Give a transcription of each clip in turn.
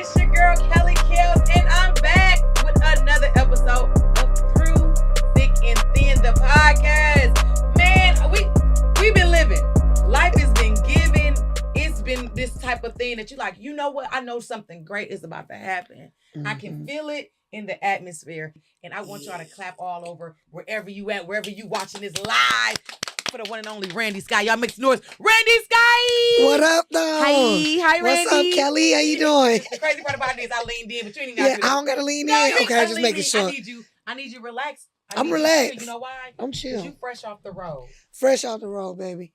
It's your girl Kelly Kellz, and I'm back with another episode of Through Thick and Thin, the podcast. Man, we've been living. Life has been given. It's been this type of thing that you're like, you know what? I know something great is about to happen. I can feel it in the atmosphere, and I want y'all to clap all over wherever you at, wherever you watching this live. For the one and only Randi, Skye. Y'all make some noise. Randi, Skye! What up, though? Hi, Randi. What's up, Kelly? How you doing? The crazy part about it is I leaned in, but you ain't even Yeah, I don't gotta lean in. Okay, just making sure. I need you relaxed. I'm relaxed. You know why? I'm chill. You fresh off the road. Fresh off the road, baby.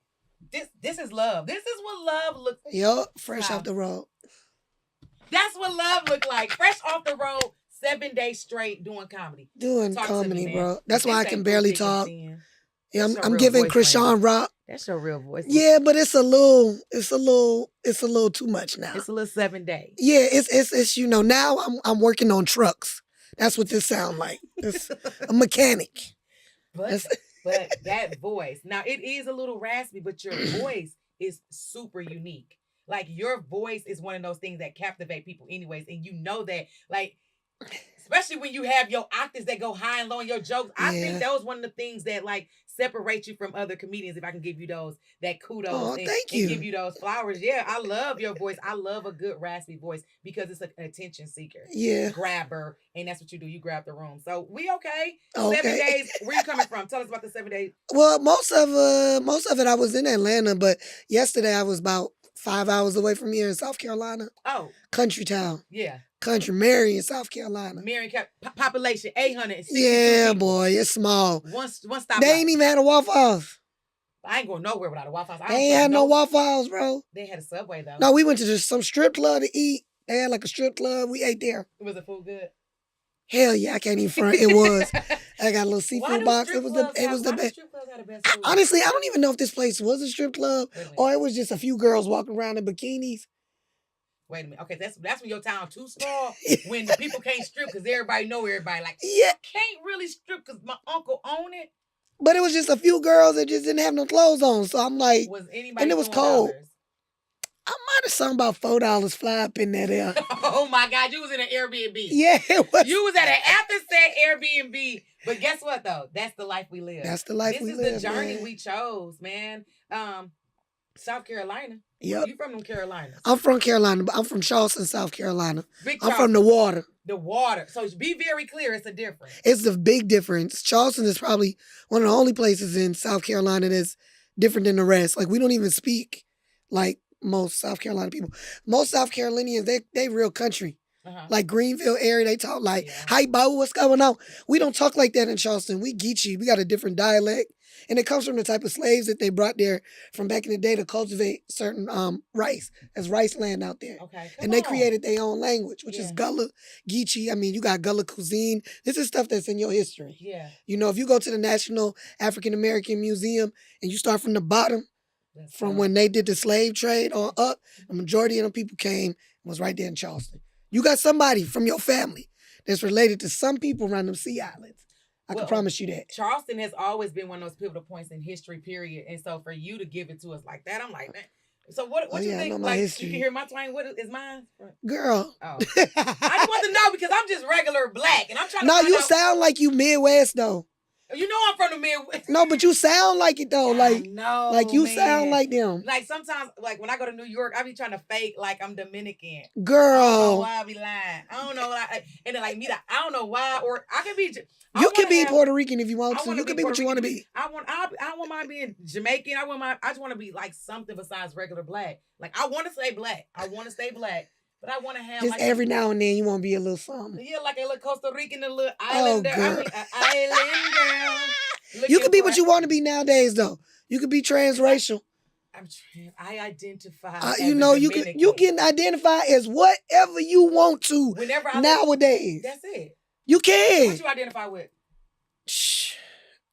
This is love. This is what love looks like. Yup, fresh off the road. That's what love look like. Fresh off the road, 7 days straight doing comedy. Doing Talk comedy, to me, bro. That's why I can barely talk. Yeah, That's I'm your giving real voice, Krishan rock. That's your real voice. Yeah, but it's a little too much now. It's a little 7 days. Yeah, it's now I'm working on trucks. That's what this sound like. It's a mechanic. But that voice, now it is a little raspy, but your voice is super unique. Like your voice is one of those things that captivate people anyways. And you know that, like, especially when you have your octaves that go high and low in your jokes. I think that was one of the things that like separate you from other comedians. If I can give you that kudos and give you those flowers. Yeah, I love your voice. I love a good raspy voice because it's an attention seeker. Yeah. Grabber. And that's what you do. You grab the room. So we okay. Okay. 7 days. Where you coming from? Tell us about the 7 days. Well, most of it I was in Atlanta, but yesterday I was about 5 hours away from here in South Carolina. Oh. Country town. Yeah. Country, Marion, South Carolina. Marion population 860. Yeah, people. Boy, it's small. One stop. They ain't even had a Waffle House. I ain't going nowhere without a Waffle House. They ain't had no Waffle House, bro. They had a Subway though. No, we went to some strip club to eat. They had like a strip club. We ate there. Was the food good? Hell yeah, I can't even front. It was. I got a little seafood box. It was the best. Honestly, I don't even know if this place was a strip club or it was just a few girls walking around in bikinis. Wait a minute. Okay, that's when your town too small. When the people can't strip because everybody know everybody. Like, yeah, can't really strip because my uncle own it. But it was just a few girls that just didn't have no clothes on. So I'm like, was anybody? And it was cold. I might have something about $4 fly up in that air. Oh my God, you was in an Airbnb. Yeah, it was. You was at an after set Airbnb. But guess what though? That's the life we live. That's the life we live. This is the journey we chose, man. South Carolina. Yep. You from them Carolinas? I'm from Carolina, but I'm from Charleston, South Carolina. Big I'm from the water. The water. So be very clear, it's a difference. It's a big difference. Charleston is probably one of the only places in South Carolina that's different than the rest. Like, we don't even speak like most South Carolina people. Most South Carolinians, they real country. Like Greenville area, they talk like, "Hi, Bo, what's going on?" We don't talk like that in Charleston. We Geechee. We got a different dialect. And it comes from the type of slaves that they brought there from back in the day to cultivate certain rice. There's rice land out there. Okay. And they created their own language, which is Gullah, Geechee. I mean, you got Gullah cuisine. This is stuff that's in your history. Yeah. You know, if you go to the National African American Museum and you start from the bottom, from when they did the slave trade on up, the majority of them people came and was right there in Charleston. You got somebody from your family that's related to some people around them sea islands. I can promise you that. Charleston has always been one of those pivotal points in history, period. And so for you to give it to us like that, I'm like, man. So what you think? I know my like, history. You can hear my twang. What is mine? Girl. Oh. I just want to know because I'm just regular black. And I'm trying to No, you out. sound like you Midwest, though. You know I'm from the Midwest. No, but you sound like it, though. Like, no, like you sound like them. Like sometimes, like when I go to New York, I be trying to fake like I'm Dominican. Girl. I don't know why I be lying. I don't know why. And then like me, I don't know why. Or I can be... You can be Puerto Rican if you want to. You can be what you want to be. I want mine being Jamaican. I just want to be like something besides regular black. Like I want to stay black. But I want to have just like every now and then you want to be a little something. Yeah, like a little Costa Rican, a little islander. Oh, girl. I mean, an island girl. You can be what you want to be nowadays, though. You can be transracial. I identify. You know, you can identify as whatever you want to. Whenever nowadays. That's it. You can. What you identify with? Shh.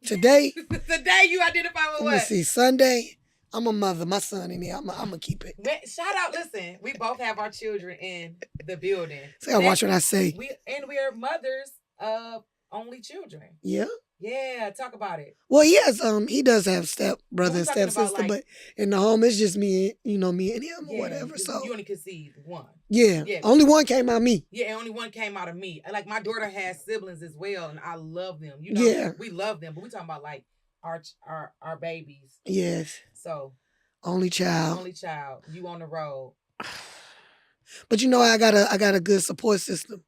Today. Today you identify with what? Let me see. Sunday. I'm a mother. My son in here. I'm gonna keep it. Man, shout out. Listen, we both have our children in the building. See, I watch what I say. We are mothers of only children. Yeah. Yeah, talk about it. Well, he does have step But brother we and talking step about, sister, like, but in the home it's just me, me and him or yeah, whatever. 'cause So you only conceived one. yeah, Yeah. only one came out of me. Yeah, and only one came out of me. Like, my daughter has siblings as well, and I love them. Yeah. We love them, but we talking about like our babies. Yes, So only child. only child. You on the road. But I got a good support system.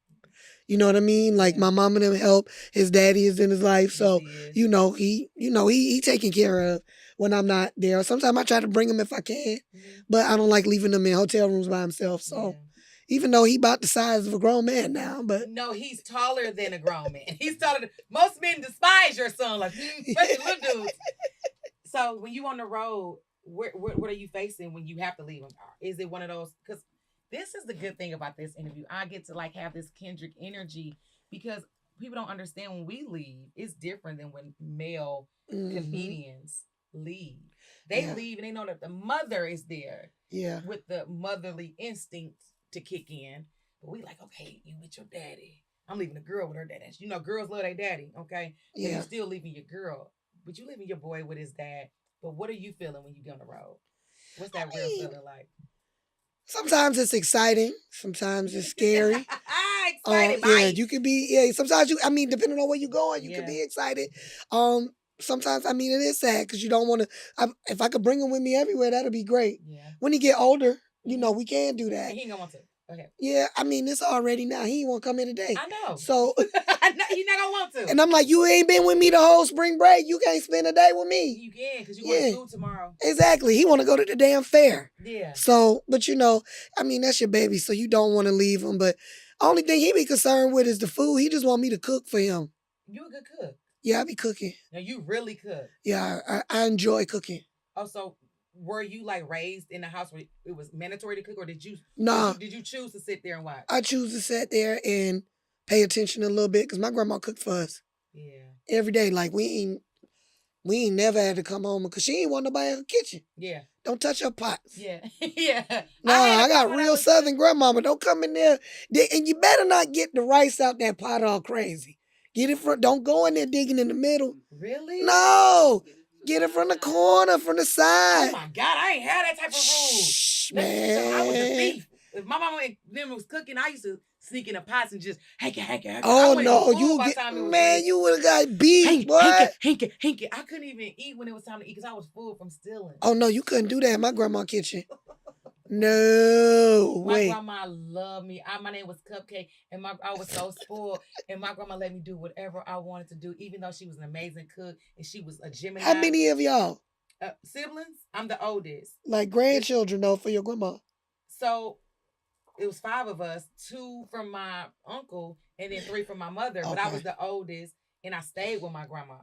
You know what I mean? Like Yeah. my mom and him help. His daddy is in his life, so Yes, he is. he taken care of when I'm not there. Sometimes I try to bring him if I can, but I don't like leaving him in hotel rooms by himself. So even though he about the size of a grown man now, but no, he's taller than a grown man. He's taller than most men despise your son, like especially little dudes. So when you on the road, what are you facing when you have to leave him? Is it one of those? Because this is the good thing about this interview. I get to like have this Kendrick energy because people don't understand when we leave. It's different than when male comedians leave. They leave and they know that the mother is there. Yeah. With the motherly instinct to kick in. But we like, okay, you with your daddy. I'm leaving the girl with her daddy. Girls love their daddy, okay? Yeah. But you're still leaving your girl. But you leaving your boy with his dad. But what are you feeling when you get on the road? What's that real feeling like? Sometimes it's exciting. Sometimes it's scary. Excited, yeah, you could be. Sometimes depending on where you're going, you could be excited. Sometimes it is sad because you don't want to. If I could bring him with me everywhere, that'd be great. Yeah. When he get older, we can do that. And he ain't gonna want to. Okay. Yeah, it's already now. He ain't want to come in today. I know. So he's not gonna want to. And I'm like, you ain't been with me the whole spring break. You can't spend a day with me. You can, because you want to school tomorrow. Exactly. He want to go to the damn fair. Yeah. So, but that's your baby, so you don't want to leave him. But only thing he be concerned with is the food. He just want me to cook for him. You a good cook. Yeah, I be cooking. Now you really cook. Yeah, I enjoy cooking. Oh, so were you like raised in a house where it was mandatory to cook, or did you? Nah. Did you choose to sit there and watch? I choose to sit there and pay attention a little bit because my grandma cooked for us. Yeah. Every day, like we ain't never had to come home because she ain't want nobody in her kitchen. Yeah. Don't touch her pots. Yeah. Yeah. Nah, I got real Southern grandmama. Don't come in there. And you better not get the rice out that pot all crazy. Get it from. Don't go in there digging in the middle. Really? No. Get it from the corner, from the side. Oh my God, I ain't had that type of rule. Shh, man. I was a thief. If my mama and them was cooking, I used to sneak in the pots and just hank it. Oh no, you would have got beat, boy. Hank it. I couldn't even eat when it was time to eat because I was full from stealing. Oh no, you couldn't do that in my grandma's kitchen. No way. My grandma loved me. My name was Cupcake, and I was so spoiled. And my grandma let me do whatever I wanted to do, even though she was an amazing cook and she was a Gemini. How many of y'all? Siblings? I'm the oldest. Like grandchildren, though, for your grandma. So it was 5 of us, 2 from my uncle, and then 3 from my mother. Okay. But I was the oldest, and I stayed with my grandma.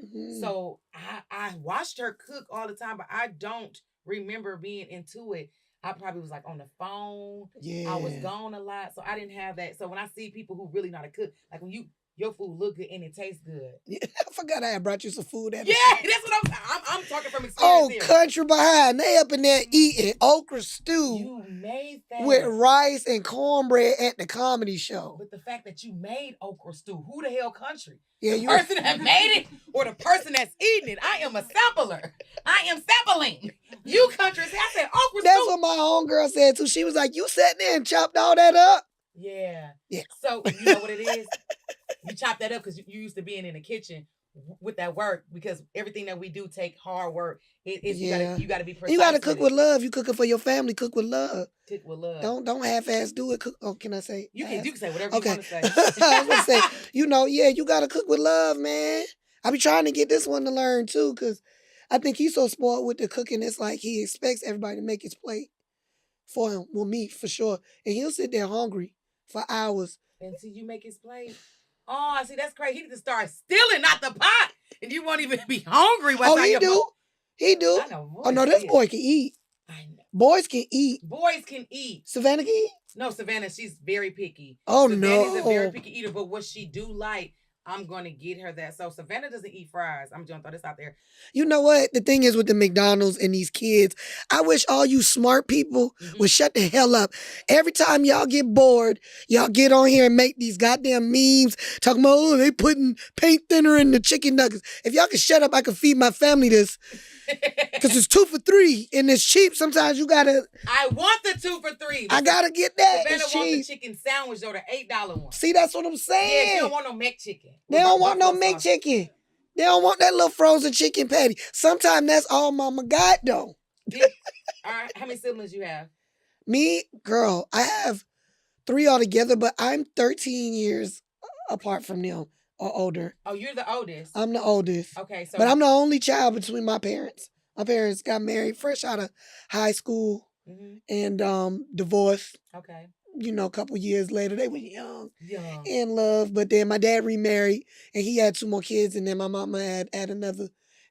Mm-hmm. So I watched her cook all the time, but I don't remember being into it. I probably was like on the phone. Yeah. I was gone a lot. So I didn't have that. So when I see people who really know how to cook, like when your food look good and it tastes good. Yeah, I forgot I had brought you some food. That's what I'm talking from experience. Oh, country behind. They up in there eating okra stew. You made that. With rice and cornbread at the comedy show. But the fact that you made okra stew, who the hell country? Yeah, the person that made it or the person that's eating it? I am a sampler. I am sampling. You country. I said okra stew. That's what my homegirl said too. She was like, you sat there and chopped all that up? Yeah. Yeah. So you know what it is? You chop that up because you used to being in the kitchen with that work, because everything that we do take hard work. You gotta be precise. You gotta cook with love. You cooking for your family. Cook with love. Cook with love. Don't half-ass do it. Cook. Oh, can I say? You can say whatever you want to say. I was gonna say, you gotta cook with love, man. I be trying to get this one to learn too, because I think he's so spoiled with the cooking. It's like he expects everybody to make his plate for him. Well, me for sure, and he'll sit there hungry for hours until you make his plate. Oh, see, that's crazy. He need to start stealing out the pot, and you won't even be hungry. He do. I know. Oh no, this boy can eat. I know. Boys can eat. Savannah can eat. No, Savannah, she's very picky. Oh Savannah's no, a very picky eater. But what she do like, I'm gonna get her that. So Savannah doesn't eat fries. I'm gonna throw this out there. You know what? The thing is with the McDonald's and these kids, I wish all you smart people would shut the hell up. Every time y'all get bored, y'all get on here and make these goddamn memes talking about, oh, they putting paint thinner in the chicken nuggets. If y'all could shut up, I could feed my family this. Because it's 2 for $3 and it's cheap. Sometimes you gotta. I want the 2 for $3. I gotta get that. Savannah It's want the cheap. chicken sandwich though, the $8 one. See, that's what I'm saying. Yeah, she don't want no McChicken. They don't want no McChicken. They don't want that little frozen chicken patty. Sometimes that's all mama got though. All right, how many siblings you have? Me, girl, I have 3 altogether, but I'm 13 years apart from them or older. Oh, you're the oldest. I'm the oldest. Okay, so But I'm the only child between my parents. My parents got married fresh out of high school and divorced. Okay. You know, a couple years later, they were young, Yeah. in love. But then my dad remarried, and he had 2 more kids, and then my mama had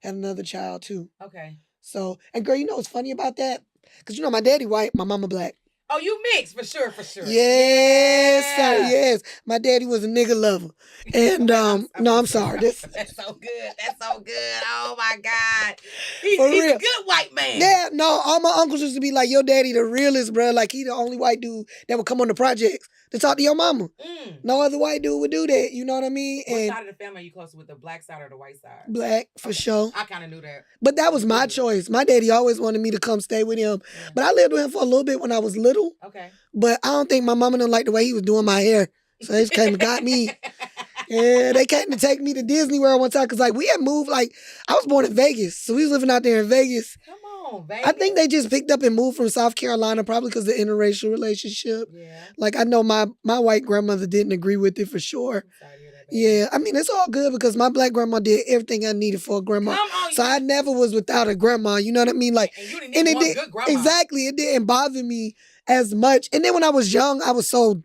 another child too. Okay. So, and girl, you know what's funny about that? Because you know my daddy white, my mama black. Oh, you mixed for sure. Yes, Yeah. sir, yes. My daddy was a nigga lover, and no, I'm sorry. That's so good. That's so good. Oh my God, he's For a real. good white man. Yeah, no, all my uncles used to be like, your daddy the realest, bro. Like, he the only white dude that would come on the projects to talk to your mama. No other white dude would do that. You know what I mean? What And side of the family are you closer with, the black side or the white side? black, for sure. I kind of knew that. But that was my choice. My daddy always wanted me to come stay with him. Yeah. But I lived with him for a little bit when I was little. Okay. But I don't think my mama didn't like the way he was doing my hair. So they just came and got me. Yeah, they came to take me to Disney World one time. Because, like, we had moved, like, I was born in Vegas. So we was living out there in Vegas. Come on, Vegas. I think they just picked up and moved from South Carolina probably because of the interracial relationship. Yeah. Like, I know my white grandmother didn't agree with it for sure. Sorry to hear that, baby. Yeah, I mean, it's all good because my black grandma did everything I needed for a grandma. Come on, So I never was without a grandma, you know what I mean? Like, and you didn't need one good grandma. exactly, it didn't bother me as much. And then when I was young, I was so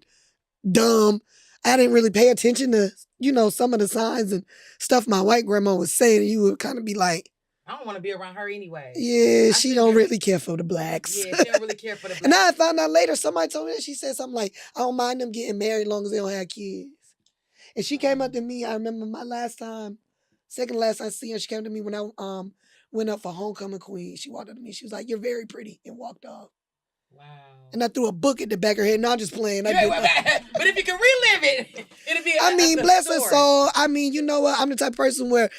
dumb. I didn't really pay attention to, you know, some of the signs and stuff my white grandma was saying. And you would kind of be like, I don't want to be around her anyway. yeah, I she should don't be- really care for the blacks. Yeah, she don't really care for the black. And now I found out later, somebody told me that she said something like, I don't mind them getting married as long as they don't have kids. And she came up to me, I remember my second last time I see her, she came to me when I went up for homecoming queen. She walked up to me, she was like, you're very pretty, and walked off. Wow. And I threw a book at the back of her head. No, I'm just playing. I Yeah, did but if you can relive it, it'll be. I mean, a bless her story. soul. I mean, you know what? I'm the type of person where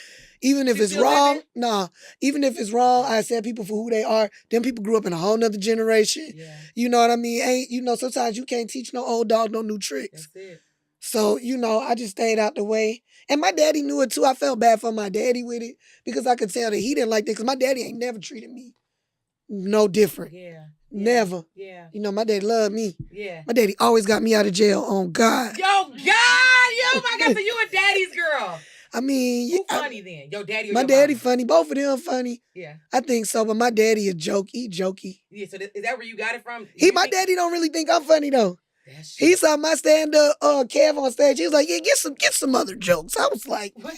even if You it's still wrong, living? even if it's wrong, I accept people for who they are. Them people grew up in a whole nother generation. Yeah, You know what I mean? Sometimes you can't teach no old dog no new tricks. that's it. So, I just stayed out the way. And my daddy knew it too. I felt bad for my daddy with it because I could tell that he didn't like that because my daddy ain't never treated me no different. Yeah. Never. Yeah. My daddy loved me. Yeah. My daddy always got me out of jail on God. Yo, God, yo, my God, so you a daddy's girl. I mean, Who funny then? Your daddy or my your daddy mama? funny. Both of them funny. Yeah. I think so, but my daddy a joke. He jokey. Yeah, so is that where you got it from? My daddy don't really think I'm funny though. That's He saw my stand-up Kev on stage. He was like, yeah, get some other jokes. I was like, What?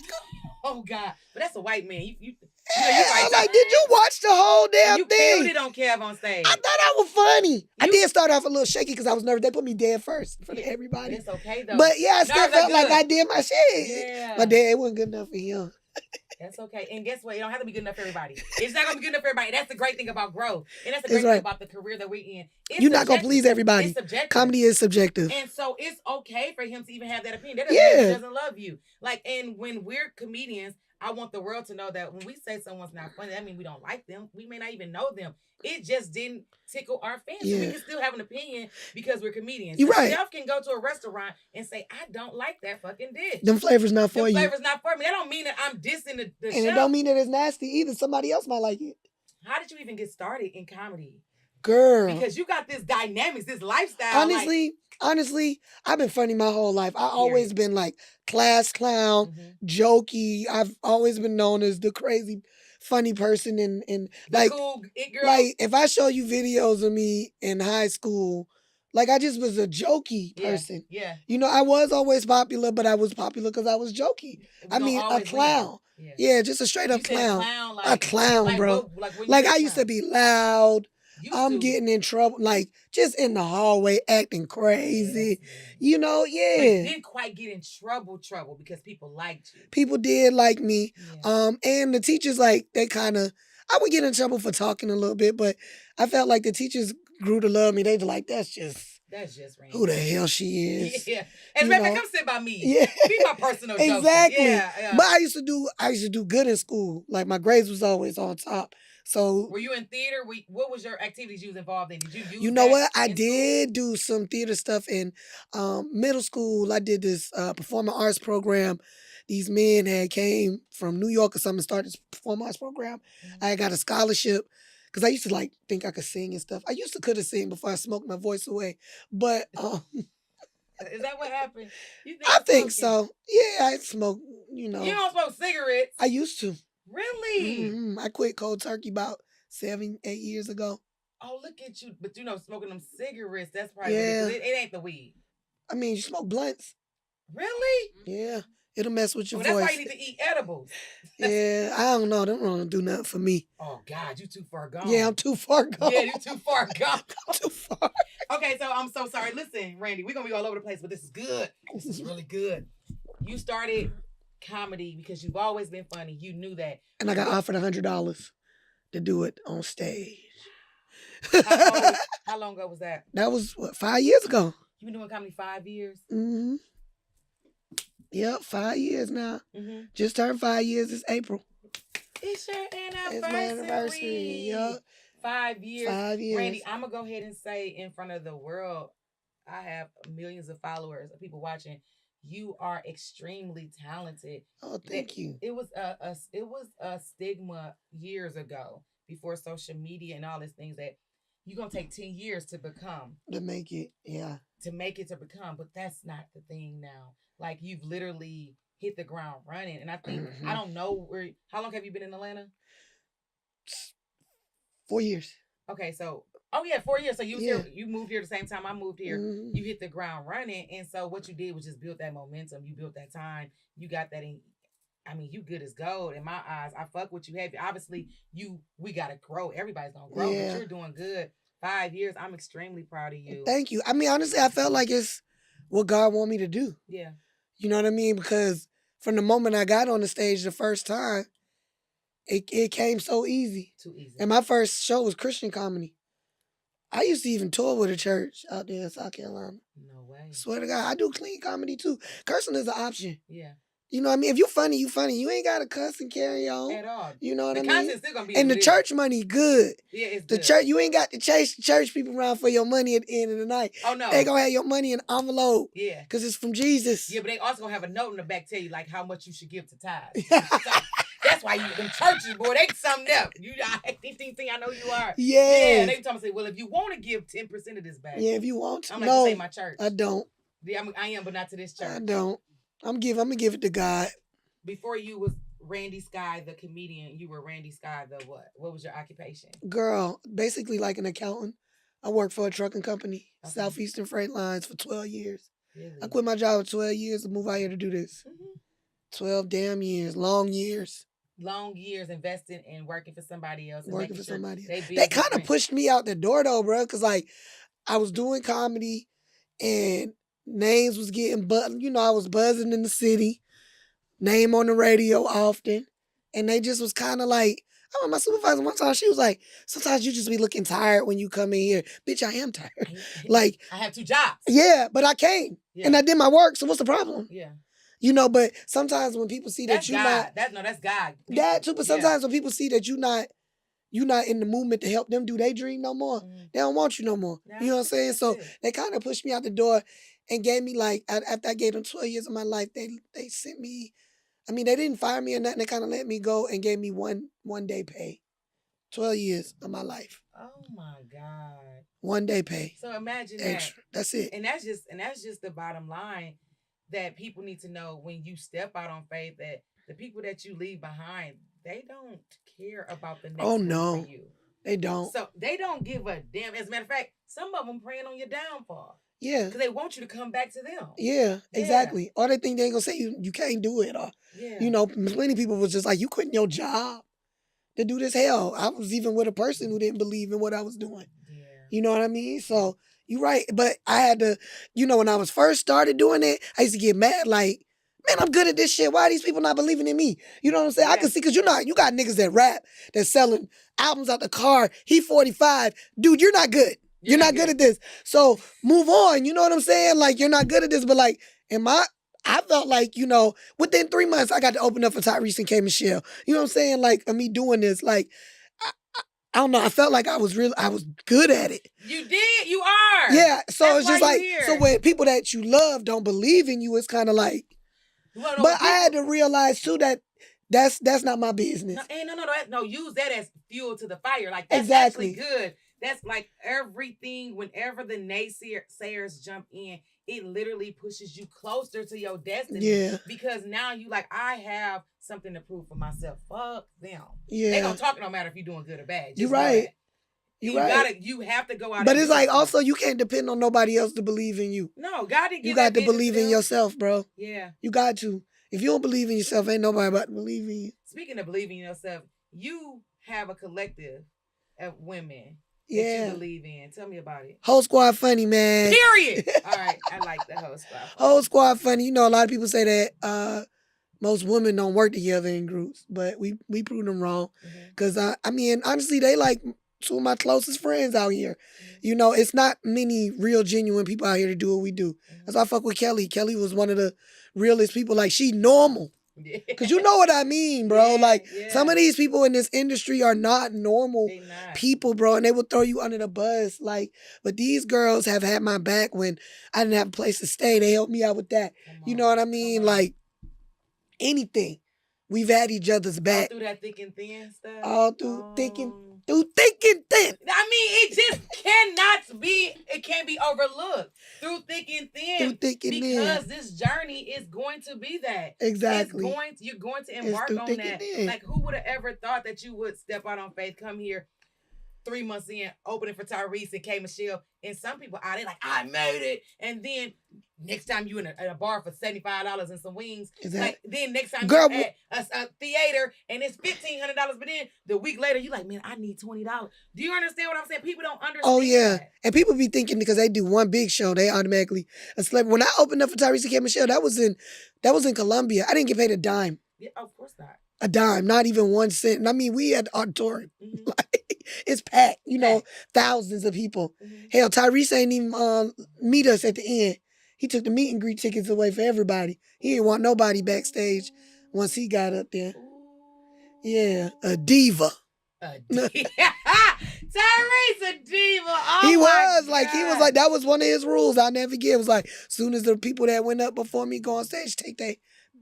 Oh, God. But that's a white man. You I was like, did you watch the whole damn you thing? killed it on Kev on stage. I thought I was funny. I You- did start off a little shaky because I was nervous. They put me dead first in front of everybody. It's okay, though. But yeah, I still Nerves are felt like good. I did my shit. Yeah. My dad, it wasn't good enough for him. That's okay. And guess what? It don't have to be good enough for everybody. It's not going to be good enough for everybody. That's the great thing about growth. And that's the great That's right. thing about the career that we're in. It's You're not going to subjective. please everybody. It's subjective. Comedy is subjective. And so it's okay for him to even have that opinion. That doesn't mean Yeah. he doesn't love you. Like, and when we're comedians, I want the world to know that when we say someone's not funny, that means we don't like them. We may not even know them. It just didn't tickle our fancy. Yeah. We can still have an opinion because we're comedians. You're right. A chef can go to a restaurant and say, I don't like that fucking dish. Them flavors not for The you. flavor's not for me. That don't mean that I'm dissing the And chef. it don't mean that it's nasty either. Somebody else might like it. How did you even get started in comedy? Girl. Because you got this dynamics, this lifestyle. Honestly, I've been funny my whole life. I always been like class clown, jokey. I've always been known as the crazy funny person and the like cool it girl. like if I show you videos of me in high school, like I just was a jokey person. Yeah. I was always popular, but I was popular because I was jokey. We I gonna mean, a always clown. win. Yeah, just a straight up You said clown. clown, A clown, bro. when you Like say I used to clown. be loud. I'm getting in trouble, like just in the hallway acting crazy. You know, But yeah. didn't quite get in trouble because people liked you. People did like me. Yeah. And the teachers, like, they kind of, I would get in trouble for talking a little bit, but I felt like the teachers grew to love me. They were like, that's just Randi. Who the hell she is. Yeah. And You Rebecca, know? come sit by me. Yeah. Be my personal joker. Exactly. Yeah. But I used to do good in school. Like, my grades was always on top. So were you in theater? What was your activities you was involved in? Did you use you know what? I in did do some theater stuff in middle school. I did this performing arts program. These men had came from New York or something and started this performing arts program. Mhm. I got a scholarship because I used to like think I could sing and stuff. I used to could have sing before I smoked my voice away. But Is that what happened? You think I you think smoking? so. Yeah, I smoke, you know. You don't smoke cigarettes? I used to. Really? Mhm. I quit cold turkey about 7, 8 years ago. Oh, look at you. But you know, smoking them cigarettes, that's probably Yeah. it ain't the weed. I mean, you smoke blunts. Really? Yeah. It'll mess with your Well, that's voice. why you need to eat edibles. Yeah, I don't know. Them don't do nothing for me. Oh God, you too far gone. Yeah, I'm too far gone. Yeah, you too far gone. I'm too far. Okay, so I'm so sorry. Listen, Randi, we're gonna be all over the place, but this is good. This is really good. You started comedy because you've always been funny. You knew that. And I got offered $100 to do it on stage. How long ago was that? That was, what, 5 years ago. You been doing comedy 5 years? Mm-hmm. Yep, 5 years now. Mm-hmm. Just turned 5 years this April. It's your anniversary. It's my anniversary. Yep. 5 years. 5 years. Randi, I'm going to go ahead and say in front of the world, I have millions of followers, of people watching. You are extremely talented. Oh, thank you. It was a stigma years ago, before social media and all these things, that you're going to take 10 years to become. To make it, yeah. To make it to become, but that's not the thing now. Like, you've literally hit the ground running. And I think, I don't know how long have you been in Atlanta? 4 years. Okay, so, 4 years. So you was Yeah. here, you moved here the same time I moved here. Mm-hmm. You hit the ground running. And so what you did was just build that momentum. You built that time. You got that in. I mean, you good as gold in my eyes. I fuck what you have. Obviously, we got to grow. Everybody's going to grow, Yeah. but you're doing good. 5 years. I'm extremely proud of you. Thank you. I mean, honestly, I felt like it's what God want me to do. Yeah. You know what I mean? Because from the moment I got on the stage the first time, it came so easy. Too easy. And my first show was Christian comedy. I used to even tour with a church out there in South Carolina. No way. Swear to God, I do clean comedy too. Cursing is an option. Yeah. You know what I mean? If you funny, you funny. You ain't got to cuss and carry on. At all. You know what The I mean? content's still gonna be And the church money good. Yeah, it's The good. church, you ain't got to chase church people around for your money at the end of the night. Oh no. They gonna have your money in an envelope. Yeah. Cause it's from Jesus. Yeah, but they also gonna have a note in the back tell you like how much you should give to tithe. That's why you them churches, boy, they something else. I know you are. Yes. Yeah, they talking say, well, if you want to give 10% of this back. Yeah, if you want to. I'm like No, to say my church. I don't. Yeah, I am, but not to this church. I don't. I'm gonna give it to God. Before you was Randi Skye, the comedian, you were Randi Skye, the what? What was your occupation? Girl, basically like an accountant. I worked for a trucking company, Okay. Southeastern Freight Lines, for 12 years. Really? I quit my job at 12 years to move out here to do this. Mm-hmm. 12 damn years, long years. Long years investing and working for somebody else. And Working making for sure somebody else. They They kind of pushed me out the door though, bro, because like I was doing comedy and names was getting, I was buzzing in the city, name on the radio often. And they just was kind of like, I remember my supervisor one time, she was like, sometimes you just be looking tired when you come in here. Bitch, I am tired. Like, I have 2 jobs. yeah, but I came and I did my work. So what's the problem? Yeah. But sometimes when people see that That's you're God. not, That's God. that too, but sometimes when people see that you're not in the movement to help them do their dream no more, they don't want you no more. You know what I'm saying? So they kind of pushed me out the door and gave me like, after I gave them 12 years of my life, they sent me, they didn't fire me or nothing. They kind of let me go and gave me one day pay. 12 years of my life. Oh my God. 1 day pay. So imagine extra. That's it. And that's just the bottom line that people need to know when you step out on faith, that the people that you leave behind, they don't care about the next for you. They don't. So they don't give a damn. As a matter of fact, some of them praying on your downfall. Yeah. Because they want you to come back to them. Yeah, exactly. Or they think they ain't gonna say you can't do it. Or, plenty of people was just like, you quitting your job to do this. Hell, I was even with a person who didn't believe in what I was doing. Yeah. You know what I mean? So you're right. But I had to, when I was first started doing it, I used to get mad like, man, I'm good at this shit. Why are these people not believing in me? You know what I'm saying? I can see, because you got niggas that rap, that's selling albums out the car. He 45. Dude, you're not good. You're not good at this. So move on. You know what I'm saying? Like, you're not good at this. But like, I felt like, within 3 months, I got to open up for Tyrese and K. Michelle. You know what I'm saying? Like, of me doing this, like, I don't know. I felt like I was good at it. You did. You are. Yeah. So That's it's just like, so when people that you love don't believe in you, it's kind of like, but I had to realize too that that's not my business. No. Use that as fuel to the fire. Like, that's actually good. That's like everything. Whenever the naysayers jump in, it literally pushes you closer to your destiny. Yeah. Because now you like, I have something to prove for myself. Fuck them. Yeah. They gonna talk no matter if you're doing good or bad. You're right. You have to go out. But it's like also you can't depend on nobody else to believe in you. No, God didn't give you got to believe in yourself, bro. Yeah. You got to. If you don't believe in yourself, ain't nobody about to believe in you. Speaking of believing in yourself, you have a collective of women that you believe in. Tell me about it. Whole Squad Funny, man. Period. All right. I like the Whole Squad Funny. Whole Squad Funny. A lot of people say that most women don't work together in groups, but we prove them wrong. Because, honestly, they like two of my closest friends out here. It's not many real genuine people out here to do what we do. That's why I fuck with Kelly. Kelly was one of the realest people. Like, she normal. Because you know what I mean, bro. Some of these people in this industry are not normal people, bro. And they will throw you under the bus. But these girls have had my back when I didn't have a place to stay. They helped me out with that. You know what I mean? Like, anything. We've had each other's back. All through that thick and thin stuff? All through thick and thin. I mean, it just it can't be overlooked. Through thick and thin. Because this journey is going to be that. Exactly. You're going to embark on that. Like, who would have ever thought that you would step out on faith, come here 3 months in, opening for Tyrese and K. Michelle, and some people out there like, I made it. And then next time you in a bar for $75 and some wings. Then next time you're at a theater and it's $1,500, but then the week later you like, man, I need $20. Do you understand what I'm saying? People don't understand. Oh yeah, and people be thinking because they do one big show, they automatically a celebrity. When I opened up for Tyrese and K. Michelle, that was in Colombia. I didn't get paid a dime. Yeah, of course not. A dime, not even 1 cent. And I mean, we had the auditorium. It's packed, thousands of people. Hell, Tyrese ain't even meet us at the end. He took the meet and greet tickets away for everybody. He didn't want nobody backstage once he got up there. Yeah, a diva. Tyrese, a diva. Oh, he was like, that was one of his rules. I'll never forget. It was like, as soon as the people that went up before me go on stage, take their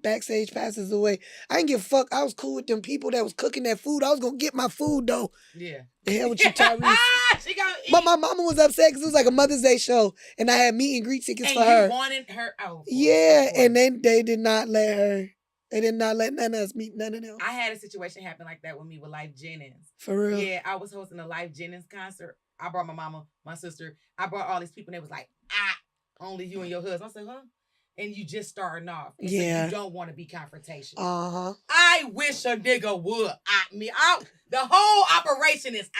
backstage passes away. I didn't give a fuck. I was cool with them people that was cooking that food. I was gonna get my food though. Yeah. The hell with you, Tyrese. She gonna eat. But my mama was upset because it was like a Mother's Day show, and I had meet and greet tickets for her. And you wanted her out. Yeah, and then they did not let her. They did not let none of us meet none of them. I had a situation happen like that with me with Life Jennings. For real? Yeah, I was hosting a Life Jennings concert. I brought my mama, my sister. I brought all these people, and they was like, only you and your husband. I said, huh? And you just starting off. And so you don't want to be confrontational. Uh-huh. I wish a nigga would. The whole operation is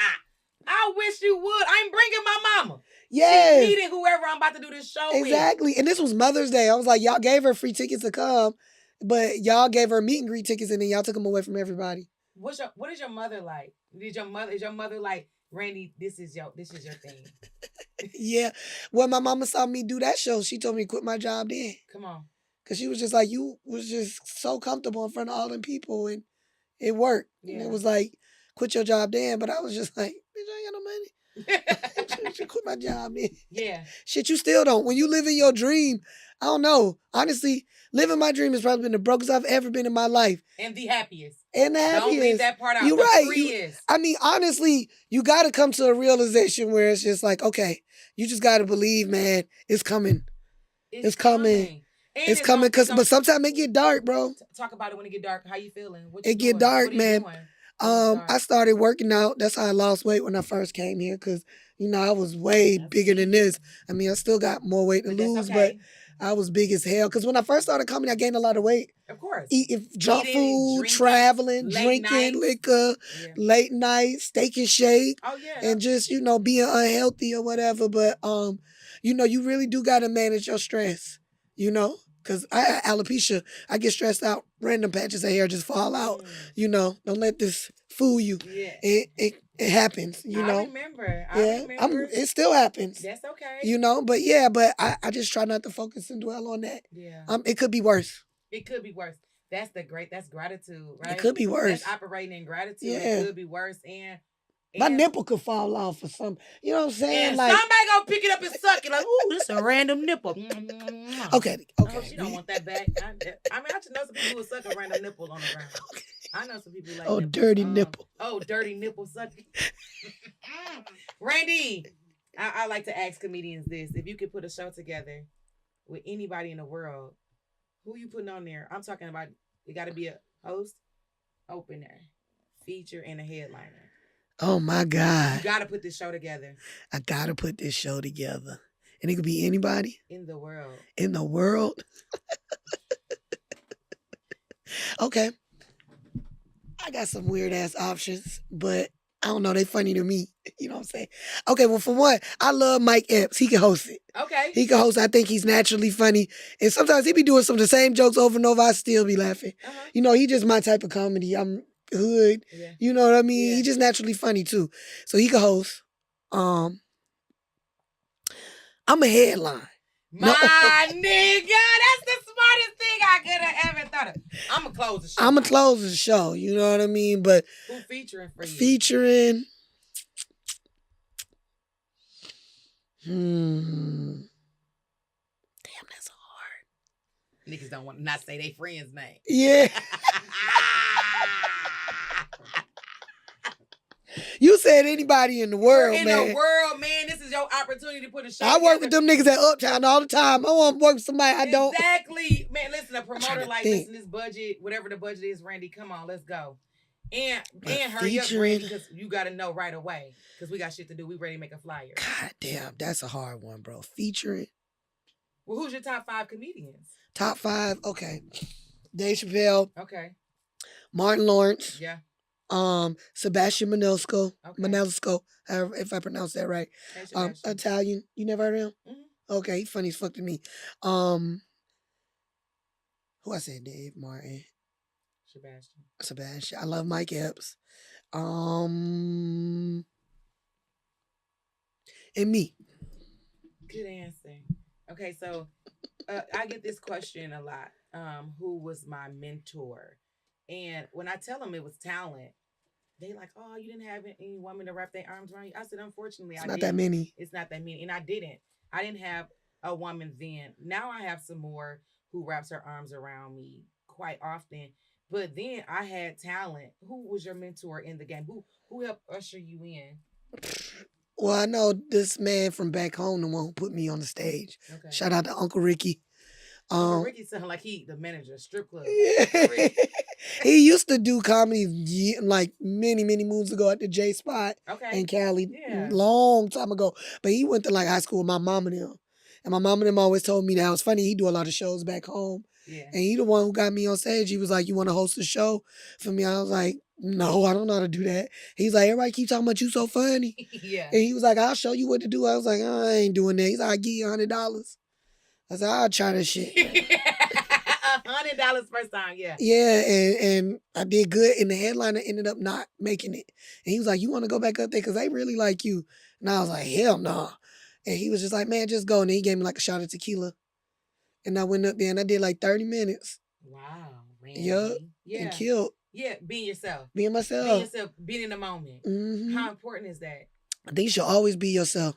I wish you would. I'm bringing my mama. Yeah. She's meeting whoever I'm about to do this show with. Exactly. And this was Mother's Day. I was like, y'all gave her free tickets to come, but y'all gave her meet and greet tickets and then y'all took them away from everybody. What is your mother like? Is your mother like, Randi, this is your thing? Yeah. When my mama saw me do that show, she told me to quit my job then. Come on. Because she was just like, you was just so comfortable in front of all them people and it worked. Yeah. And it was like, quit your job then. But I was just like, bitch, I ain't got no money. I should quit my job then. Yeah. Shit, you still don't. When you live in your dream, I don't know. Honestly, living my dream has probably been the brokest I've ever been in my life. And the happiest. Don't leave that part out. You're right. Honestly, you got to come to a realization where it's just like, okay, you just got to believe, man, it's coming. It's coming. It's coming. But sometimes it get dark, bro. Talk about it when it get dark. How you feeling? It get dark, man. I started working out. That's how I lost weight when I first came here, because I was way bigger than this. I mean, I still got more weight to lose, but I was big as hell. Because when I first started coming, I gained a lot of weight. Of course. Junk food, drinking, traveling, drinking liquor, late night, steak and shake. Oh, yeah. And just, being unhealthy or whatever. But, you really do got to manage your stress, Because I have alopecia. I get stressed out. Random patches of hair just fall out. Don't let this fool you. Yeah. It happens, I remember. It still happens. That's okay. But I just try not to focus and dwell on that. Yeah. It could be worse. It could be worse. That's gratitude, right? It could be worse. That's operating in gratitude. Yeah. It could be worse. And my nipple could fall off or something. You know what I'm saying? And somebody gonna pick it up and suck it like, ooh, this is a random nipple. Okay. Oh, she don't want that back. I just know some people who suck a random nipple on the ground. Okay. I know some people like nipples. Dirty nipple. Dirty nipple sucking. Randi, I like to ask comedians this. If you could put a show together with anybody in the world, who you putting on there? I'm talking about, it got to be a host, opener, feature, and a headliner. Oh, my God. You got to put this show together. I got to put this show together. And it could be anybody. In the world. In the world? Okay. I got some weird-ass options, but I don't know. They funny to me. You know what I'm saying? Okay, well, for one, I love Mike Epps. He can host it. Okay. He can host. I think he's naturally funny. And sometimes he be doing some of the same jokes over and over. I still be laughing. Uh-huh. He just my type of comedy. I'm hood. Yeah. You know what I mean? Yeah. He just naturally funny, too. So he can host. I'm a headline. My nigga, that's the smartest thing I could have ever thought of. I'm going to close the show. I'm going to close the show. You know what I mean? But who featuring for you? Featuring... Damn, that's hard. Niggas don't want to not say their friend's name. Yeah. You said anybody in the world, man. In the world, man. This is your opportunity to put a show I work with them niggas at Uptown all the time. I want to work with somebody I don't. Exactly. Man, listen, a promoter like, listen, this budget, whatever the budget is, Randi, come on, let's go. And hurry up, Randi, because you got to know right away. Because we got shit to do. We ready to make a flyer. God damn, that's a hard one, bro. Featuring. Well, who's your top 5 comedians? Top 5, okay. Dave Chappelle. Okay. Martin Lawrence. Yeah. Sebastian Maniscalco. Okay. Maniscalco, if I pronounce that right. Hey, Italian. You never heard of him? Mm-hmm. Okay, he funny as fuck to me. Who I said? Dave, Martin. Sebastian. I love Mike Epps. And me. Good answer. Okay, so I get this question a lot. Who was my mentor? And when I tell them it was talent, they like, oh, you didn't have any woman to wrap their arms around you. I said, unfortunately, it's not that many. It's not that many. And I didn't have a woman then. Now I have some more who wraps her arms around me quite often. But then I had talent. Who was your mentor in the game? Who helped usher you in? Well, I know this man from back home, the one who put me on the stage. Okay. Shout out to Uncle Ricky. Uncle Ricky sounded like he the manager of strip club. Yeah. He used to do comedy like many moons ago at the J Spot in Cali, long time ago. But he went to like high school with my mom and them. And my mom and them always told me that it was funny. He do a lot of shows back home. Yeah. And he the one who got me on stage. He was like, you want to host a show for me? I was like, no, I don't know how to do that. He's like, everybody keep talking about you so funny. Yeah. And he was like, I'll show you what to do. I was like, oh, I ain't doing that. He's like, I'll give you $100. I said, I'll try that shit. $100 first time, yeah. Yeah, and I did good, and the headliner ended up not making it. And he was like, you want to go back up there? Because they really like you. And I was like, hell no. Nah. And he was just like, man, just go. And he gave me like a shot of tequila. And I went up there, and I did like 30 minutes. Wow, man. Yep. Yeah. And killed. Yeah, being yourself. Being myself. Being yourself, being in the moment. Mm-hmm. How important is that? I think you should always be yourself.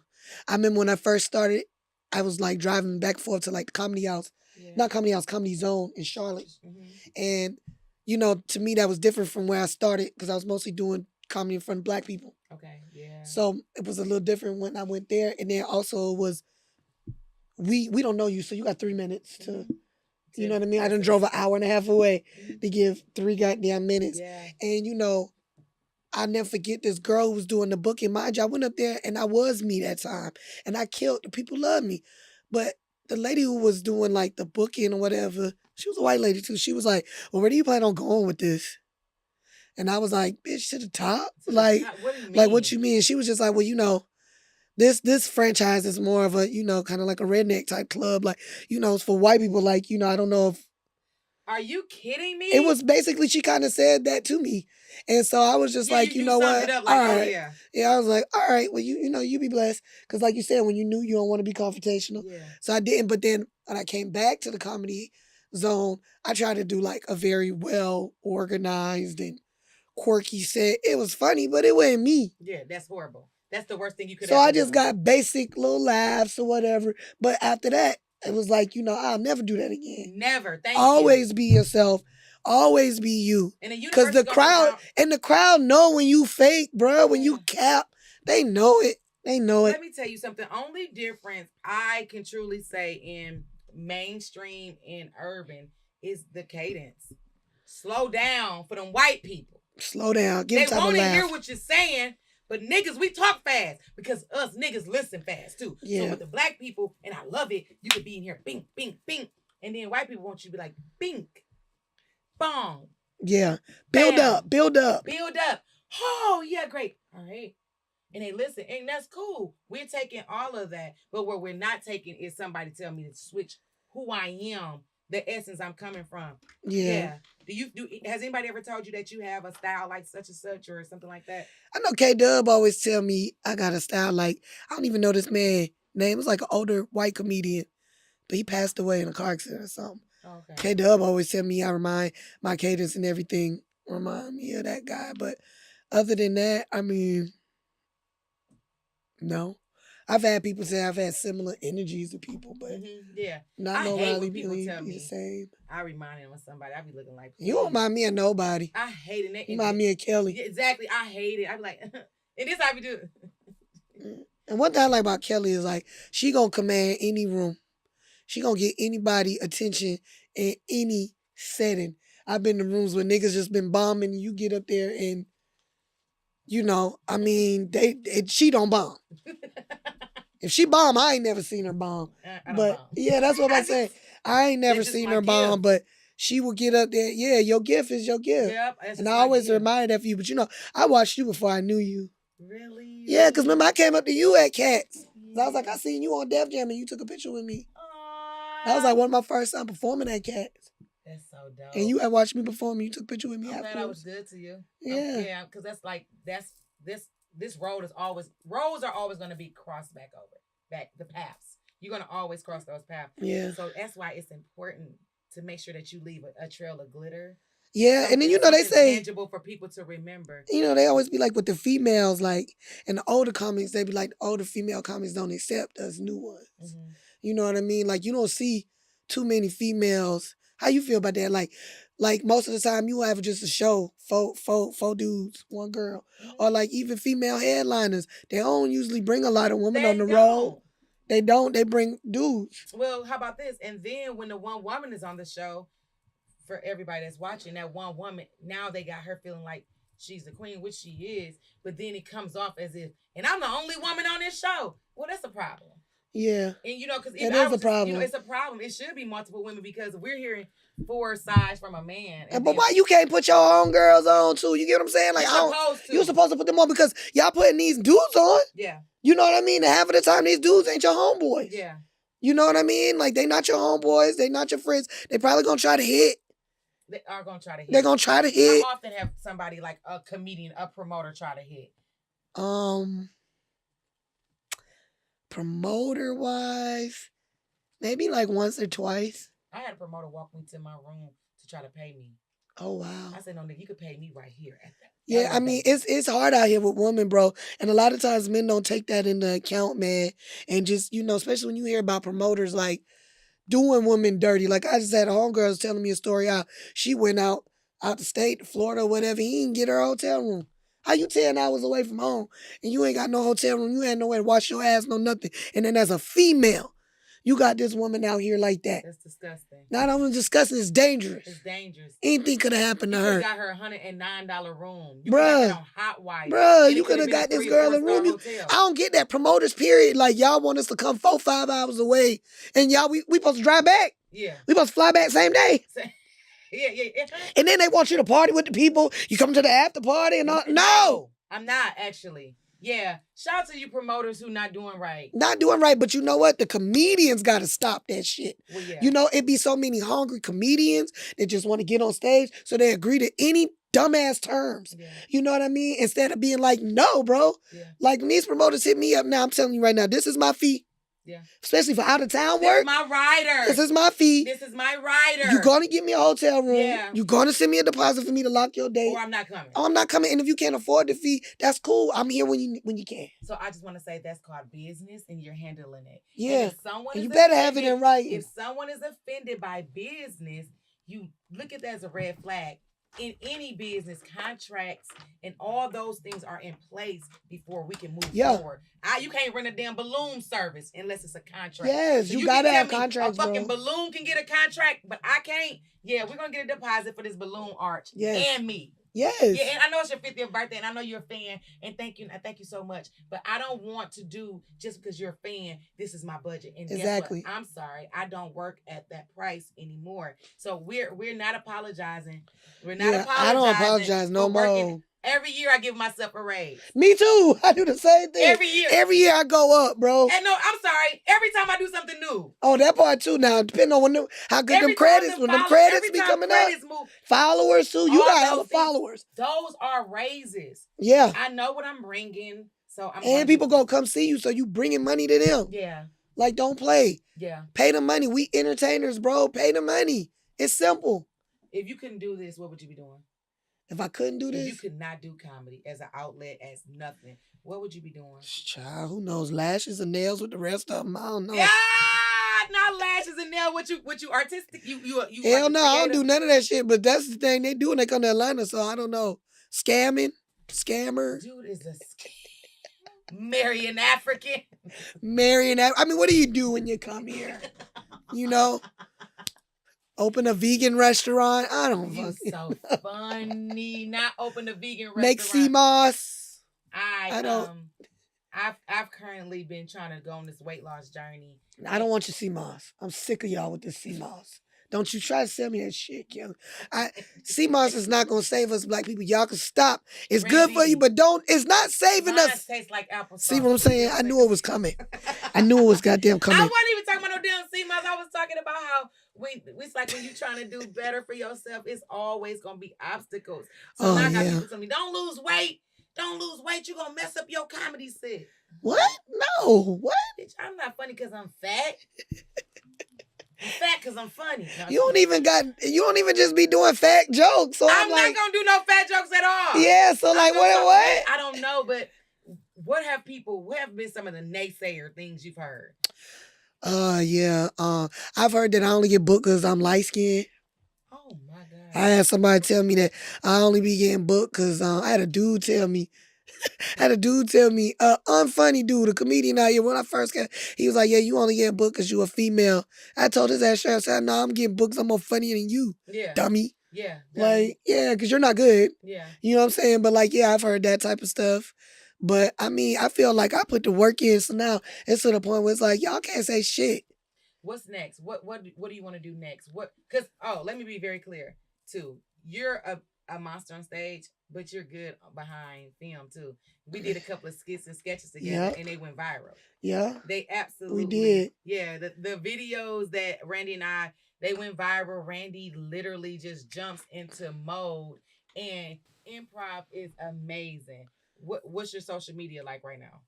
I remember when I first started, I was like driving back and forth to like the Comedy House. Yeah. Not Comedy House, Comedy Zone in Charlotte. Mm-hmm. And, you know, to me, that was different from where I started because I was mostly doing comedy in front of Black people. Okay, yeah. So it was a little different when I went there. And then also it was, we don't know you, so you got 3 minutes to, you know what I mean? I done drove an hour and a half away to give 3 goddamn minutes. Yeah. And, you know, I never forget this girl who was doing the booking. Mind you, I went up there and I was me that time. And I killed. The people loved me. But the lady who was doing like the booking or whatever, she was a white lady too. She was like, well, where do you plan on going with this? And I was like, bitch, to the top? Like, What do you mean? like, what you mean? She was just like, well, you know, this franchise is more of a, you know, kind of like a redneck type club. Like, you know, it's for white people. Like, you know, I don't know if. Are you kidding me? It was basically, she kind of said that to me. And so I was just like, you know what? Like, all right. Oh, yeah. Yeah, I was like, all right, well, you know, you be blessed. Because like you said, when you knew you don't want to be confrontational. Yeah. So I didn't. But then when I came back to the comedy zone, I tried to do like a very well organized and quirky set. It was funny, but it wasn't me. Yeah, that's horrible. That's the worst thing you could So ever I just do. got basic little laughs or whatever. But after that, it was like, you know, I'll never do that again. Never. Thank you. Always be yourself. Always be you. Because the crowd know when you fake, bro. When you cap, they know it. They know it. Let me tell you something. Only difference I can truly say in mainstream and urban is the cadence. Slow down for them white people. Slow down. Give they time want to to hear laugh. what you're saying, but niggas, we talk fast because us niggas listen fast too. Yeah. So with the black people, and I love it, you could be in here, bing, bing, bing, and then white people want you to be like, bing, bong. Yeah. Build bam, up. Build up. Build up. Oh, yeah, great. All right. And they listen, and that's cool. We're taking all of that, but what we're not taking is somebody tell me to switch who I am, the essence I'm coming from. Yeah. Has anybody ever told you that you have a style like such and such or something like that? I know K-Dub always tell me I got a style like, I don't even know this man's name. It was like an older white comedian, but he passed away in a car accident or something. Okay. K-Dub always tell me I remind my cadence and everything remind me of that guy. But other than that, I mean, no. I've had people say I've had similar energies to people, but yeah, not nobody really be the same. I remind him of somebody. I be looking like, you don't remind me of nobody. I hate it. You remind me of Kelly. Yeah, exactly. I hate it. I be like, and this how we do it. And one thing I like about Kelly is like she gonna command any room. She gonna get anybody attention in any setting. I've been to rooms where niggas just been bombing and you get up there and, you know, I mean, she don't bomb. If she bomb, I ain't never seen her bomb. But bomb. Yeah, that's what I'm saying. I ain't never seen her bomb, but she will get up there. Yeah, your gift is your gift. Yep, and I always admire that for you. But you know, I watched you before I knew you. Really? Yeah, because remember I came up to you at Cats. Yeah. I was like, I seen you on Def Jam and you took a picture with me. That was like one of my first time performing at Cats. That's so dope. And you had watched me perform and you took a picture with me afterwards. I'm glad I was good to you. Yeah. Yeah, because this road roads are always going to be crossed back the paths. You're going to always cross those paths. Yeah. So that's why it's important to make sure that you leave a trail of glitter. Yeah, and then you know they say tangible for people to remember. You know, they always be like with the females, like in the older comics, they be like the older female comics don't accept us new ones. Mm-hmm. You know what I mean? Like you don't see too many females. How you feel about that? Like most of the time you have just a show, four dudes, one girl. Mm-hmm. Or like even female headliners, they don't usually bring a lot of women on the road. They don't. They bring dudes. Well, how about this? And then when the one woman is on the show, for everybody that's watching, that one woman, now they got her feeling like she's the queen, which she is. But then it comes off as if, and I'm the only woman on this show. Well, that's a problem. Yeah. And you know, because it is a problem. You know, it's a problem. It should be multiple women because we're hearing 4 sides from a man. But why you can't put your own girls on too? You get what I'm saying? Like you're supposed to put them on because y'all putting these dudes on. Yeah. You know what I mean? And half of the time these dudes ain't your homeboys. Yeah. You know what I mean? Like they not your homeboys. They not your friends. They probably gonna try to hit. They are gonna try to hit. They're gonna try to hit. How often have somebody like a comedian, a promoter try to hit? Promoter wise, maybe like once or twice. I had a promoter walk me to my room to try to pay me. Oh wow! I said, no, nigga, you could pay me right here at that. Yeah, I mean it's hard out here with women, bro, and a lot of times men don't take that into account, man, and just especially when you hear about promoters like doing women dirty. Like I just had a homegirl telling me a story how she went out the state, Florida, or whatever. He didn't get her hotel room. How you 10 hours away from home and you ain't got no hotel room? You ain't nowhere to wash your ass, no nothing. And then as a female, You got this woman out here like that. That's disgusting. Not only disgusting, it's dangerous. It's dangerous. Anything could have happened to her. You got her $109 room. You Bruh. got on Hot Wire. Bruh, you could have got this girl a room. I don't get that. Promoters, period. Like, y'all want us to come 4-5 hours away. And y'all, we supposed to drive back. Yeah. We supposed to fly back same day. Yeah. And then they want you to party with the people. You come to the after party and all. No. I'm not, actually. Yeah. Shout out to you promoters who not doing right. Not doing right, but you know what? The comedians got to stop that shit. Well, yeah. You know, it be so many hungry comedians that just want to get on stage, so they agree to any dumbass terms. Yeah. You know what I mean? Instead of being like, no, bro. Yeah. Like, when these promoters hit me up now, I'm telling you right now, this is my fee. Yeah. Especially for out-of-town This work. is my rider. This is my fee. This is my rider. You're going to give me a hotel room. Yeah. You're going to send me a deposit for me to lock your date. Or I'm not coming. Oh, I'm not coming. And if you can't afford the fee, that's cool. I'm here when you can. So I just want to say that's called business and you're handling it. Yeah. And if someone And is you better have it offended- in writing. If someone is offended by business, you look at that as a red flag. In any business, contracts and all those things are in place before we can move forward. You can't run a damn balloon service unless it's a contract. Yes, So you gotta can have tell me contracts, a fucking bro. balloon can get a contract, but I can't. Yeah, we're gonna get a deposit for this balloon arch and me. Yes. Yeah, and I know it's your 50th birthday, and I know you're a fan, and thank you so much. But I don't want to do just because you're a fan. This is my budget, and Exactly. guess what? I'm sorry, I don't work at that price anymore. So we're not apologizing. We're not apologizing. I don't apologize no more. Every year I give myself a raise. Me too. I do the same thing. Every year. Every year I go up, bro. And no, I'm sorry. Every time I do something new. Oh, that part too. Now, depending on how good them credits, when them credits be coming up. Followers too. You got hella followers. Those are raises. Yeah. I know what I'm bringing. So and people gonna come see you, so you bringing money to them. Yeah. Like, don't play. Yeah. Pay the money. We entertainers, bro. Pay the money. It's simple. If you couldn't do this, what would you be doing? If I couldn't do this? If you could not do comedy as an outlet, as nothing, what would you be doing? Child, who knows? Lashes and nails with the rest of them? I don't know. Yeah, not lashes and nails. What you artistic? You Hell no, I don't do none of that shit. But that's the thing they do when they come to Atlanta. So I don't know. Scammer. Dude is a marrying African. I mean, what do you do when you come here? You know? Open a vegan restaurant. I don't fucking so funny. Not open a vegan restaurant. Make sea moss. I don't. I've currently been trying to go on this weight loss journey. I don't want your sea moss. I'm sick of y'all with this sea moss. Don't you try to sell me that shit, Kellz. Sea moss is not gonna save us black people. Y'all can stop. It's good for you, but it's not saving us. Tastes like apple sauce. See what I'm saying? I knew it was coming. I knew it was goddamn coming. I wasn't even talking about no damn sea moss. I was talking about how it's like when you're trying to do better for yourself, it's always gonna be obstacles. So now I got people telling me, don't lose weight. Don't lose weight. You're gonna mess up your comedy set. What? No. What? Bitch, I'm not funny because I'm fat. I'm fat because I'm funny. No, you don't even just be doing fat jokes. So I'm not gonna do no fat jokes at all. Yeah, so like what? I don't know, but what have been some of the naysayer things you've heard? Yeah. I've heard that I only get booked because I'm light skinned. Oh my God. I had somebody tell me that I only be getting booked because I had a dude tell me, unfunny dude, a comedian out here, when I first got, he was like, yeah, you only get booked because you a female. I told his ass, I said, no, I'm getting booked 'cause I'm more funnier than you, dummy. Yeah. Like, yeah, because you're not good. Yeah. You know what I'm saying? But like, yeah, I've heard that type of stuff. But I mean, I feel like I put the work in, so now it's to the point where it's like, y'all can't say shit. What's next? What do you want to do next? Because let me be very clear too. You're a monster on stage, but you're good behind film too. We did a couple of skits and sketches together, and they went viral. Yeah, they absolutely did. Yeah, the videos that Randi and I, they went viral. Randi literally just jumps into mode, and improv is amazing. What's your social media like right now?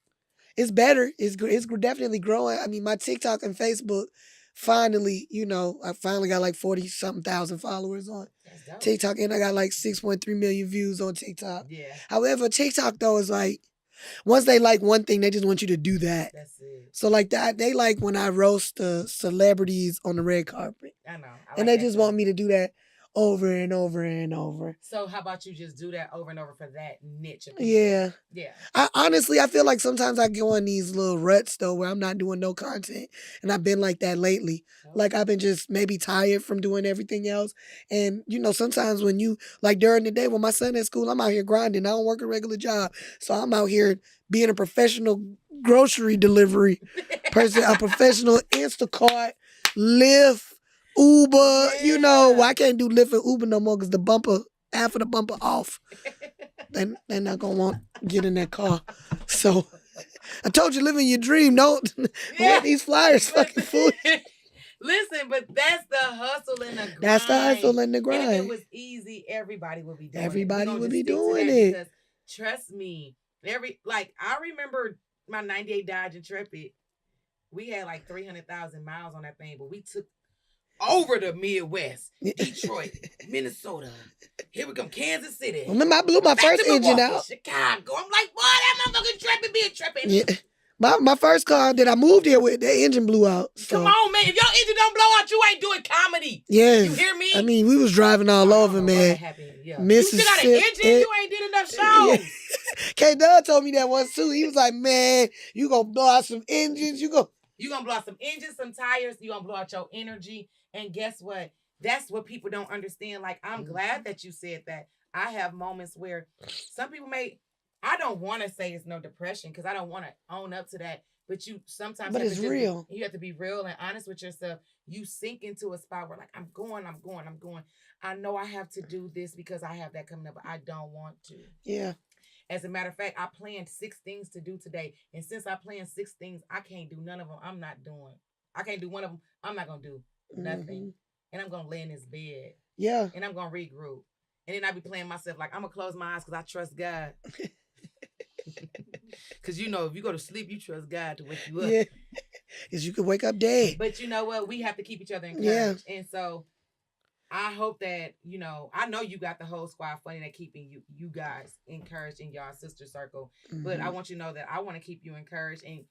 It's better. It's definitely growing. I mean, my TikTok and Facebook, finally, I finally got like 40-something thousand followers on TikTok, and I got like 6.3 million views on TikTok. Yeah. However, TikTok though is like, once they like one thing, they just want you to do that. That's it. So like that, they like when I roast the celebrities on the red carpet. I know. And they just want me to do that over and over and over. So how about you just do that over and over for that niche of people? Yeah. Yeah. I feel like sometimes I go in these little ruts though where I'm not doing no content. And I've been like that lately. Like I've been just maybe tired from doing everything else. And sometimes when you like during the day when my son at school, I'm out here grinding. I don't work a regular job. So I'm out here being a professional grocery delivery person, a professional Instacart, Lyft, Uber. Yeah. I can't do Lyft and Uber no more because the bumper, half of the bumper off. They're not gonna want to get in that car. So I told you, living your dream. Don't let these flyers fucking fool you. Listen, but that's the hustle and the grind. That's the hustle and the grind. And if it was easy, everybody would be doing it. Everybody would be doing it. Because trust me, I remember my 98 Dodge Intrepid. We had like 300,000 miles on that thing, but we took over the Midwest, Detroit, Minnesota. Here we come, Kansas City. Remember, I blew my first engine out. Chicago. I'm like, boy, that motherfucking Intrepid be a tripping. Yeah. My first car that I moved here with, the engine blew out. So. Come on, man. If your engine don't blow out, you ain't doing comedy. Yes. You hear me? I mean, we was driving all over, man. Yeah. You still got an engine? You ain't did enough shows. Yeah. K-Dub told me that once, too. He was like, man, you gonna blow out some engines. You gonna blow out some engines, some tires. You gonna blow out your energy. And guess what? That's what people don't understand. Like, I'm glad that you said that. I have moments where some people I don't want to say it's no depression because I don't want to own up to that. But sometimes but it's real. You have to be real and honest with yourself. You sink into a spot where like, I'm going. I know I have to do this because I have that coming up, but I don't want to. Yeah. As a matter of fact, I planned 6 things to do today. And since I planned 6 things, I can't do none of them. I'm not doing. I can't do one of them. I'm not going to do nothing. Mm-hmm. And I'm going to lay in this bed. Yeah. And I'm going to regroup. And then I be playing myself like, I'm going to close my eyes because I trust God. Because, if you go to sleep, you trust God to wake you up. Yeah. Because you could wake up dead. But you know what? We have to keep each other encouraged. Yeah. And so I hope that, I know you got the whole squad funny that keeping you guys encouraged in y'all sister circle. Mm-hmm. But I want you to know that I want to keep you encouraged. And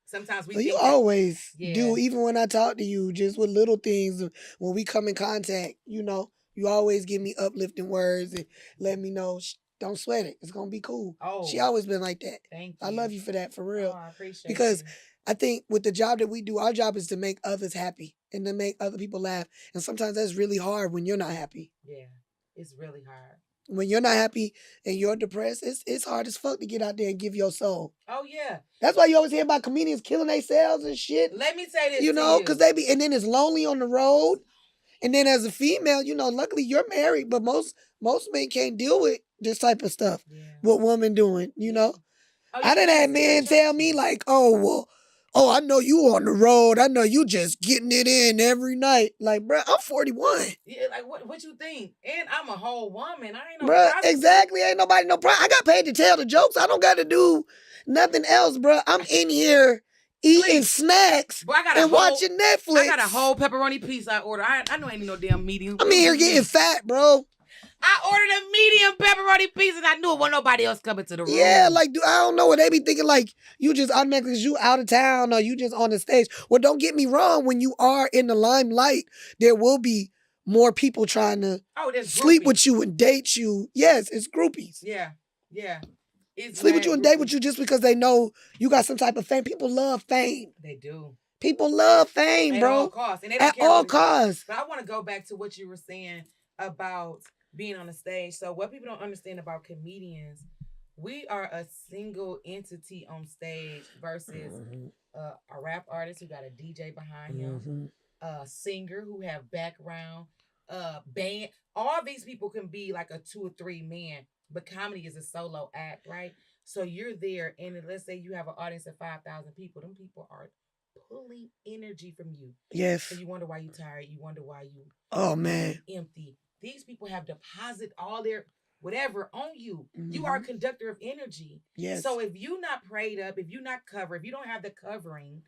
sometimes you always do, even when I talk to you, just with little things. When we come in contact, you always give me uplifting words and let me know, don't sweat it. It's going to be cool. Oh, she always been like that. Thank you. I love you for that, for real. Oh, I appreciate because I think with the job that we do, our job is to make others happy and to make other people laugh. And sometimes that's really hard when you're not happy. Yeah, it's really hard. When you're not happy and you're depressed, it's hard as fuck to get out there and give your soul. Oh, yeah. That's why you always hear about comedians killing themselves and shit. Let me say this because and then it's lonely on the road. And then as a female, luckily you're married, but most men can't deal with this type of stuff. Yeah. What women doing, Oh, I done had men tell me like, I know you on the road. I know you just getting it in every night. Like, bro, I'm 41. Yeah, like what you think? And I'm a whole woman. I ain't no bro. Exactly, ain't nobody no problem. I got paid to tell the jokes. I don't got to do nothing else, bro. I'm in here eating snacks and watching Netflix. I got a whole pepperoni pizza I ordered. I know ain't no damn medium. I'm in here getting fat, bro. I ordered a medium pepperoni pizza and I knew it wasn't nobody else coming to the room. Yeah, like, I don't know what they be thinking, like, you just automatically, cause you out of town or you just on the stage. Well, don't get me wrong, when you are in the limelight, there will be more people trying to sleep with you and date you. Yes, it's groupies. Yeah. Sleep with you and date with you just because they know you got some type of fame. People love fame. They do. People love fame, bro. At all costs. And they don't care at all costs. But I want to go back to what you were saying about being on the stage. So what people don't understand about comedians, we are a single entity on stage versus a rap artist who got a DJ behind him, a singer who have background, band. All these people can be like a 2 or 3 man, but comedy is a solo act, right? So you're there, and let's say you have an audience of 5,000 people. Them people are pulling energy from you. Yes. So you wonder why you tired. You wonder why you empty. These people have deposited all their whatever on you. Mm-hmm. You are a conductor of energy. Yes. So if you're not prayed up, if you're not covered, if you don't have the covering,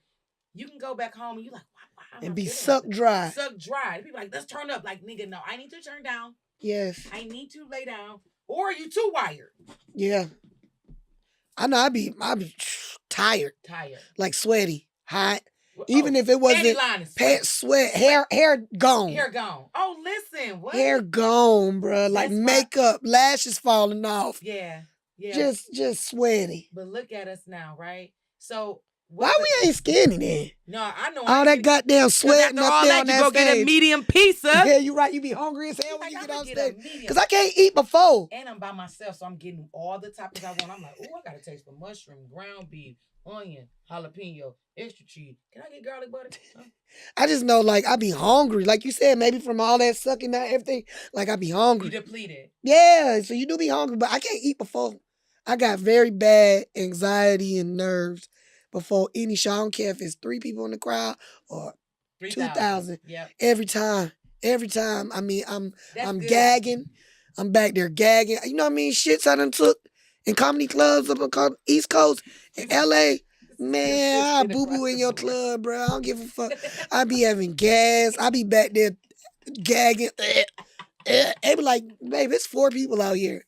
you can go back home and you're like, wow, and be sucked dry. Sucked dry. People like, let's turn up. Like, nigga, no, I need to turn down. Yes. I need to lay down. Or are you too wired? Yeah. I know I be tired. Tired. Like sweaty, hot. Even if it wasn't liners, pants, sweat, hair gone. Hair gone. Oh, listen, what? Hair gone, bro. Like That's makeup, lashes falling off. Yeah. Just sweaty. But look at us now, right? So why we ain't skinny then? No, I know. All that goddamn sweating up there on that stage. You go get a medium pizza. Yeah, you right. You be hungry as hell when you get on stage. Because I can't eat before. And I'm by myself, so I'm getting all the toppings I want. I'm like, oh, I got to taste for mushroom, ground beef, onion, jalapeno, extra cheese. Can I get garlic butter? Huh? I just know, like, I be hungry. Like you said, maybe from all that sucking out everything, like, I be hungry. You depleted. Yeah, so you do be hungry, but I can't eat before. I got very bad anxiety and nerves before any show. I don't care if it's 3 people in the crowd or 2,000. Yep. Every time. I mean, I'm gagging. I'm back there gagging. You know what I mean? Shits I done took in comedy clubs up on East Coast in LA. Man, I boo-boo in your club, bro. I don't give a fuck. I be having gas. I be back there gagging. They be like, babe, it's 4 people out here.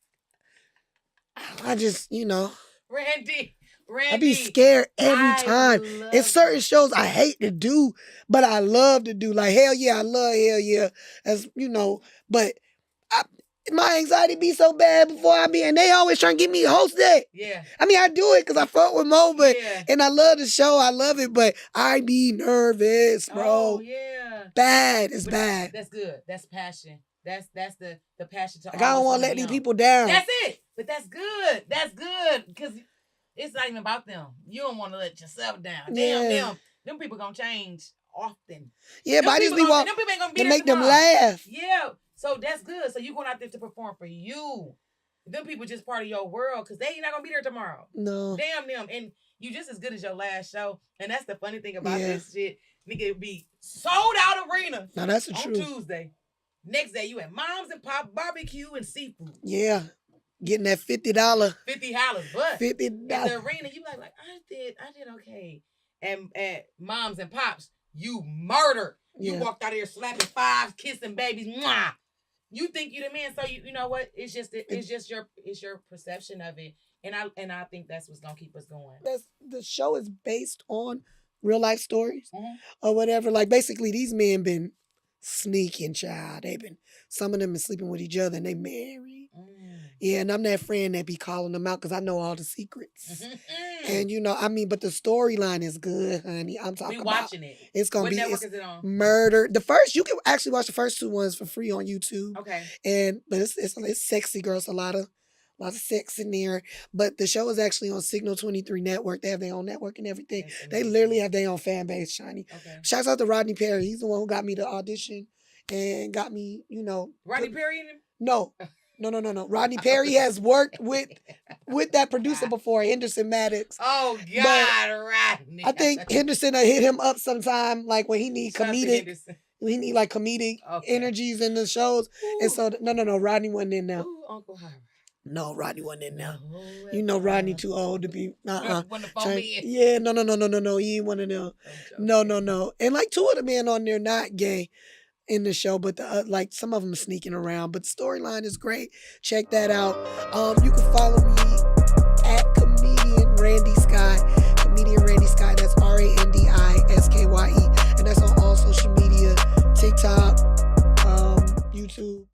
I just, Randi. I be scared every time. In certain shows I hate to do, but I love to do. Like, hell yeah, I love hell yeah. As but my anxiety be so bad before I be, and they always trying to get me to host that. Yeah. I mean, I do it because I fuck with Mo, but and I love the show. I love it, but I be nervous, bro. Oh, yeah. Bad. It's bad. That's good. That's passion. That's the passion to like, I don't want to let these people down. That's it. But that's good. That's good. Because it's not even about them. You don't want to let yourself down. Damn, them people gonna change often. Yeah, but I just be want to make them laugh. Yeah. So that's good. So you going out there to perform for you. Them people just part of your world because they ain't not gonna be there tomorrow. No. Damn them. And you just as good as your last show. And that's the funny thing about this shit. Nigga, it be sold out arena. Now that's the truth. On Tuesday. Next day you at Mom's and Pop barbecue and seafood. Yeah. Getting that $50. $50, but $50. in the arena, you like I did okay. And at Mom's and Pops, you murdered. You walked out of here slapping 5, kissing babies. Mwah. You think you the man, so you know what? It's just your perception of it, and I think that's what's gonna keep us going. The show is based on real life stories or whatever. Like basically, these men been sneaking, child. Some of them been sleeping with each other, and they married. Yeah, and I'm that friend that be calling them out because I know all the secrets. And but the storyline is good, honey. I'm talking about. We watching it. It's gonna what be network is it on? Murder. You can actually watch the first 2 ones for free on YouTube. Okay. But it's sexy, girls. A lot of sex in there. But the show is actually on Signal 23 Network. They have their own network and everything. They literally have their own fan base, Shiny. Okay. Shouts out to Rodney Perry. He's the one who got me the audition and got me, Rodney Perry in him? No. No. Rodney Perry has worked with that producer before, Henderson Maddox. Oh, God, Rodney. I think Henderson hit him up sometime, like when he need comedic. We need like comedic energies in the shows. Ooh. And so, no, Rodney wasn't in there. Ooh, Uncle Howard. No, Rodney wasn't in there. Rodney too old to be. No. Yeah, no. He ain't one of them. No. And like 2 of the men on there not gay in the show, but like some of them are sneaking around. But the storyline is great. Check that out. You can follow me at comedian Randi